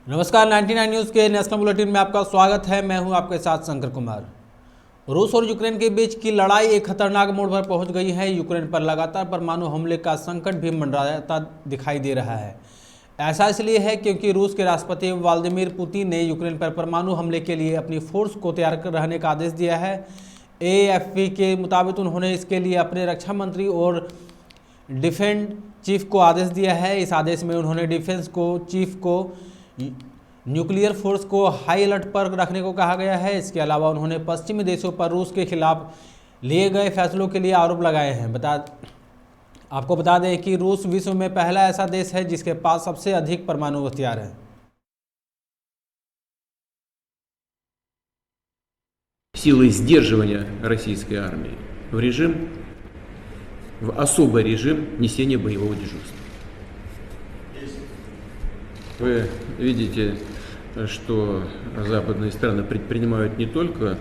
नमस्कार, 99 न्यूज़ के national bulletin में आपका स्वागत है। मैं हूं आपके साथ शंकर कुमार। रूस और यूक्रेन के बीच की लड़ाई एक खतरनाक मोड़ पर पहुंच गई है। यूक्रेन पर लगातार परमाणु हमले का संकट भी मंडराता दिखाई दे रहा है। ऐसा इसलिए है क्योंकि रूस के राष्ट्रपति व्लादिमीर पुतिन ने यूक्रेन पर परमाणु हमले के लिए अपनी फोर्स को तैयार कर रहने का आदेश दिया है। AFP के मुताबिक उन्होंने इसके लिए अपने रक्षा मंत्री और डिफेंस चीफ को आदेश दिया है। इस आदेश में उन्होंने डिफेंस को चीफ को न्यूक्लियर फोर्स को हाई अलर्ट पर रखने को कहा गया है। इसके अलावा उन्होंने पश्चिमी देशों पर रूस के खिलाफ लिए गए फैसलों के लिए आरोप लगाए हैं। आपको बता दें कि रूस विश्व में पहला ऐसा देश है जिसके पास सबसे अधिक परमाणु हथियार है। Силы сдерживания российской армии в особый режим несения боевого дежурства. Вы видите, что западные страны предпринимают не только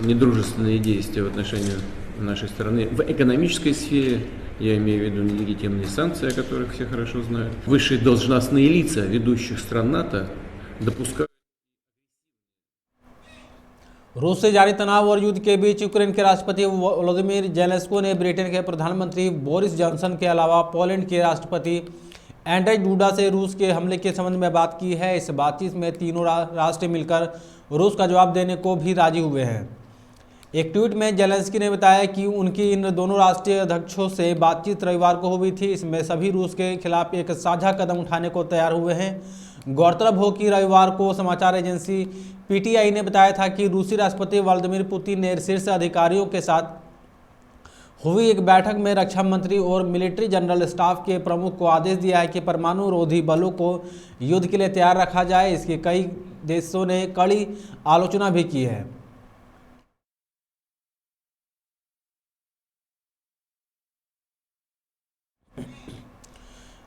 недружественные действия в отношении нашей страны в экономической сфере, я имею в виду нелегитимные санкции, о которых все хорошо знают. Высшие должностные лица ведущих стран НАТО допускают. रूस से जारी तनाव और युद्ध के बीच यूक्रेन के राष्ट्रपति व्लादिमीर ज़ेलेंस्की ने ब्रिटेन के प्रधानमंत्री बोरिस जॉनसन के अलावा पोलैंड के राष्ट्रपति एंड्रेज डूडा से रूस के हमले के संबंध में बात की है। इस बातचीत में तीनों राष्ट्र मिलकर रूस का जवाब देने को भी राजी हुए हैं। एक ट्वीट में ज़ेलेंस्की ने बताया कि उनकी इन दोनों राष्ट्रीय अध्यक्षों से बातचीत रविवार को हुई थी। इसमें सभी रूस के खिलाफ एक साझा कदम उठाने को तैयार हुए हैं। गौरतलब हो कि रविवार को समाचार एजेंसी PTI ने बताया था कि रूसी राष्ट्रपति व्लादिमीर पुतिन ने शीर्ष अधिकारियों के साथ हुई एक बैठक में रक्षा मंत्री और मिलिट्री जनरल स्टाफ के प्रमुख को आदेश दिया है कि परमाणु रोधी बलों को युद्ध के लिए तैयार रखा जाए। इसके कई देशों ने कड़ी आलोचना भी की है।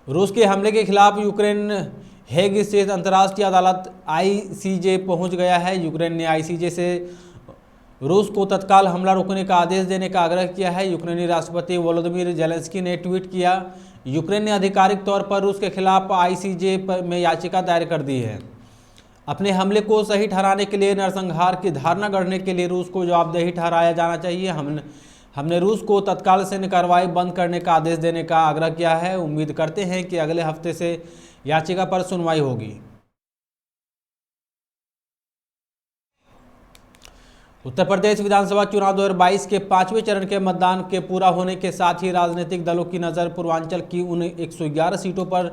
रूस के हमले के खिलाफ यूक्रेन हेग स्थित अंतर्राष्ट्रीय अदालत ICJ पहुंच गया है। यूक्रेन ने ICJ से रूस को तत्काल हमला रोकने का आदेश देने का आग्रह किया है। यूक्रेनी राष्ट्रपति वोलोदिमीर ज़ेलेंस्की ने ट्वीट किया, यूक्रेन ने आधिकारिक तौर पर रूस के खिलाफ ICJ में याचिका दायर कर दी है। अपने हमले को सही ठहराने के लिए नरसंहार की धारणा गढ़ने के लिए रूस को जवाबदेही ठहराया जाना चाहिए। हमने रूस को तत्काल सैन्य कार्रवाई बंद करने का आदेश देने का आग्रह किया है। उम्मीद करते हैं कि अगले हफ्ते से याचिका पर सुनवाई होगी। उत्तर प्रदेश विधानसभा चुनाव 2022 के 5वें चरण के मतदान के पूरा होने के साथ ही राजनीतिक दलों की नज़र पूर्वांचल की उन 111 सीटों पर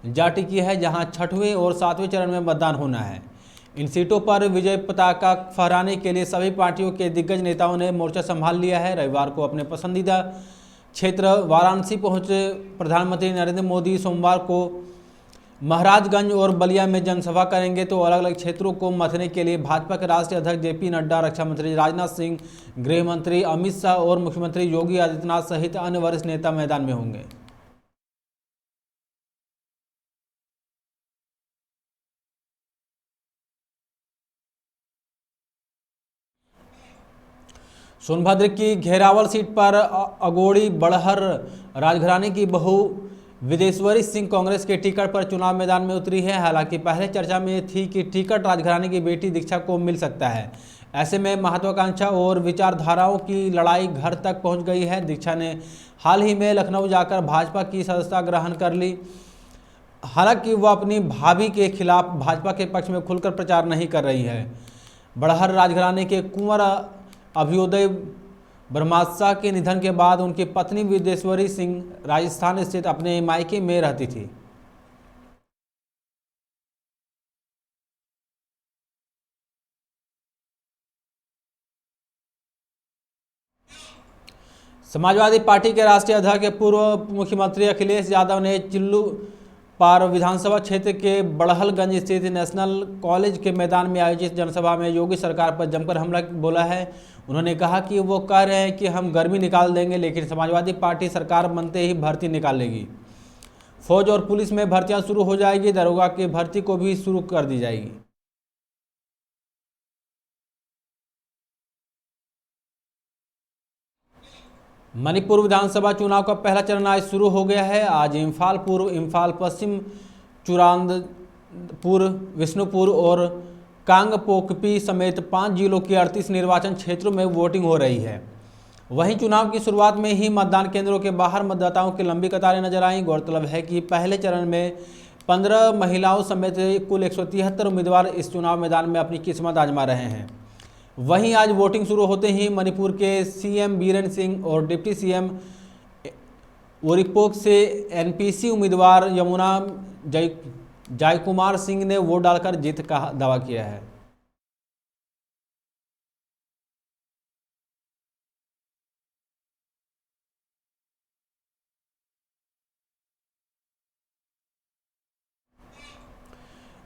जा टिकी है जहां 6वें और 7वें चरण में मतदान होना है। इन सीटों पर विजय पताका फहराने के लिए सभी पार्टियों के दिग्गज नेताओं ने मोर्चा संभाल लिया है। रविवार को अपने पसंदीदा क्षेत्र वाराणसी पहुंचे प्रधानमंत्री नरेंद्र मोदी सोमवार को महाराजगंज और बलिया में जनसभा करेंगे तो अलग अलग क्षेत्रों को मथने के लिए भाजपा के राष्ट्रीय अध्यक्ष JP नड्डा, रक्षा मंत्री राजनाथ सिंह, गृह मंत्री अमित शाह और मुख्यमंत्री योगी आदित्यनाथ सहित अन्य वरिष्ठ नेता मैदान में होंगे। सोनभद्र की घेरावल सीट पर अगोड़ी बड़हर राजघराने की बहू विदेश्वरी सिंह कांग्रेस के टिकट पर चुनाव मैदान में उतरी है। हालांकि पहले चर्चा में थी कि टिकट राजघराने की बेटी दीक्षा को मिल सकता है। ऐसे में महत्वाकांक्षा और विचारधाराओं की लड़ाई घर तक पहुंच गई है। दीक्षा ने हाल ही में लखनऊ जाकर भाजपा की सदस्यता ग्रहण कर ली। हालांकि वह अपनी भाभी के खिलाफ भाजपा के पक्ष में खुलकर प्रचार नहीं कर रही है। बड़हर राजघराने के कुंवर अभ्युदय ब्रह्माशाह के निधन के बाद उनकी पत्नी विदेश्वरी सिंह राजस्थान स्थित अपने मायके में रहती थी। समाजवादी पार्टी के राष्ट्रीय अध्यक्ष पूर्व मुख्यमंत्री अखिलेश यादव ने चिल्लू पार विधानसभा क्षेत्र के बड़हलगंज स्थित नेशनल कॉलेज के मैदान में आयोजित जनसभा में योगी सरकार पर जमकर हमला बोला है। उन्होंने कहा कि वो कह रहे हैं कि हम गर्मी निकाल देंगे, लेकिन समाजवादी पार्टी सरकार बनते ही भर्ती निकालेगी। फौज और पुलिस में भर्तियां शुरू हो जाएगी, दरोगा की भर्ती को भी शुरू कर दी जाएगी। मणिपुर विधानसभा चुनाव का पहला चरण आज शुरू हो गया है। आज इम्फाल पूर्व, इम्फाल पश्चिम, विष्णुपुर और कांगपोकपी समेत 5 जिलों के 38 निर्वाचन क्षेत्रों में वोटिंग हो रही है। वहीं चुनाव की शुरुआत में ही मतदान केंद्रों के बाहर मतदाताओं की लंबी कतारें नजर आईं। गौरतलब है कि पहले चरण में 15 महिलाओं समेत कुल 173 उम्मीदवार इस चुनाव मैदान में अपनी किस्मत आजमा रहे हैं। वहीं आज वोटिंग शुरू होते ही मणिपुर के सीएम बीरेन सिंह और डिप्टी सीएम उरीपोक से एनपीसी उम्मीदवार यमुना जयकुमार सिंह ने वोट डालकर जीत का दावा किया है।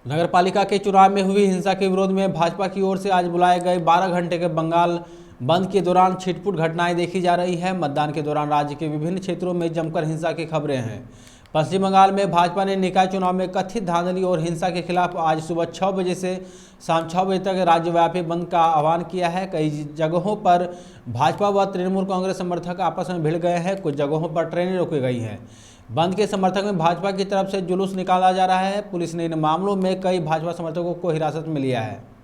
नगर पालिका के चुनाव में हुई हिंसा के विरोध में भाजपा की ओर से आज बुलाए गए 12 घंटे के बंगाल बंद के दौरान छिटपुट घटनाएं देखी जा रही है। मतदान के दौरान राज्य के विभिन्न क्षेत्रों में जमकर हिंसा की खबरें हैं। पश्चिम बंगाल में भाजपा ने निकाय चुनाव में कथित धांधली और हिंसा के खिलाफ आज सुबह 6 बजे से शाम 6 बजे तक राज्यव्यापी बंद का आह्वान किया है। कई जगहों पर भाजपा व तृणमूल कांग्रेस समर्थक आपस में भिड़ गए हैं। कुछ जगहों पर ट्रेनें रोकी गई हैं। बंद के समर्थक में भाजपा की तरफ से जुलूस निकाला जा रहा है। पुलिस ने इन मामलों में कई भाजपा समर्थकों को हिरासत में लिया है।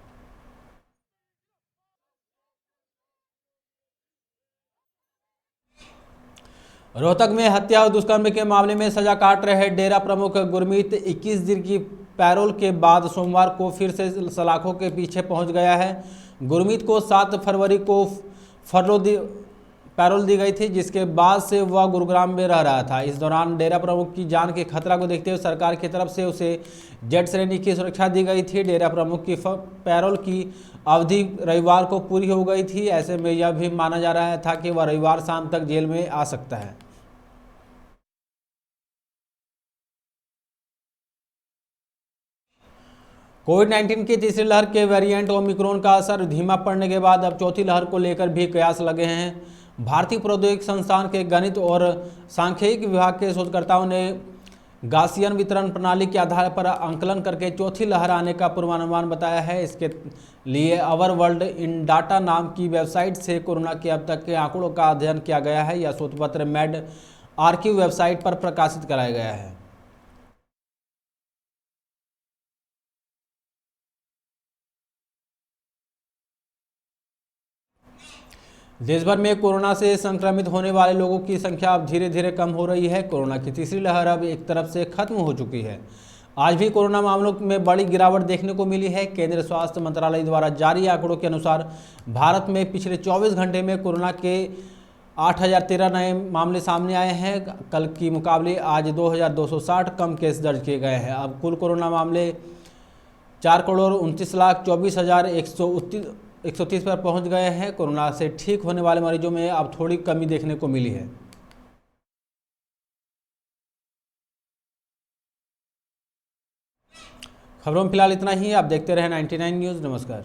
रोहतक में हत्या और दुष्कर्म के मामले में सजा काट रहे डेरा प्रमुख गुरमीत 21 दिन की पैरोल के बाद सोमवार को फिर से सलाखों के पीछे पहुंच गया है। गुरमीत को 7 फरवरी को पैरोल दी गई थी, जिसके बाद से वह गुरुग्राम में रह रहा था। इस दौरान डेरा प्रमुख की जान के खतरा को देखते हुए सरकार की तरफ से उसे जेड श्रेणी की सुरक्षा दी गई थी। डेरा प्रमुख की पैरोल की अवधि रविवार को पूरी हो गई थी। ऐसे में यह भी माना जा रहा था कि वह रविवार शाम तक जेल में आ सकता है। कोविड-19 की तीसरी लहर के वेरिएंट ओमिक्रॉन का असर धीमा पड़ने के बाद अब चौथी लहर को लेकर भी कयास लगे हैं। भारतीय प्रौद्योगिकी संस्थान के गणित और सांख्यिकी विभाग के शोधकर्ताओं ने गासियन वितरण प्रणाली के आधार पर आंकलन करके चौथी लहर आने का पूर्वानुमान बताया है। इसके लिए अवर वर्ल्ड इन डाटा नाम की वेबसाइट से कोरोना के अब तक के आंकड़ों का अध्ययन किया गया है। यह शोधपत्र मेड आर्कीव वेबसाइट पर प्रकाशित कराया गया है। देश भर में कोरोना से संक्रमित होने वाले लोगों की संख्या अब धीरे धीरे कम हो रही है। कोरोना की तीसरी लहर अब एक तरफ से खत्म हो चुकी है। आज भी कोरोना मामलों में बड़ी गिरावट देखने को मिली है। केंद्रीय स्वास्थ्य मंत्रालय द्वारा जारी आंकड़ों के अनुसार भारत में पिछले 24 घंटे में कोरोना के 8013 नए मामले सामने आए हैं। कल की मुकाबले आज 2260 कम केस दर्ज किए गए हैं। अब कुल कोरोना मामले 4,29,24,130 पर पहुंच गए हैं। कोरोना से ठीक होने वाले मरीजों में अब थोड़ी कमी देखने को मिली है। खबरों में फिलहाल इतना ही। आप देखते रहें 99 न्यूज़। नमस्कार।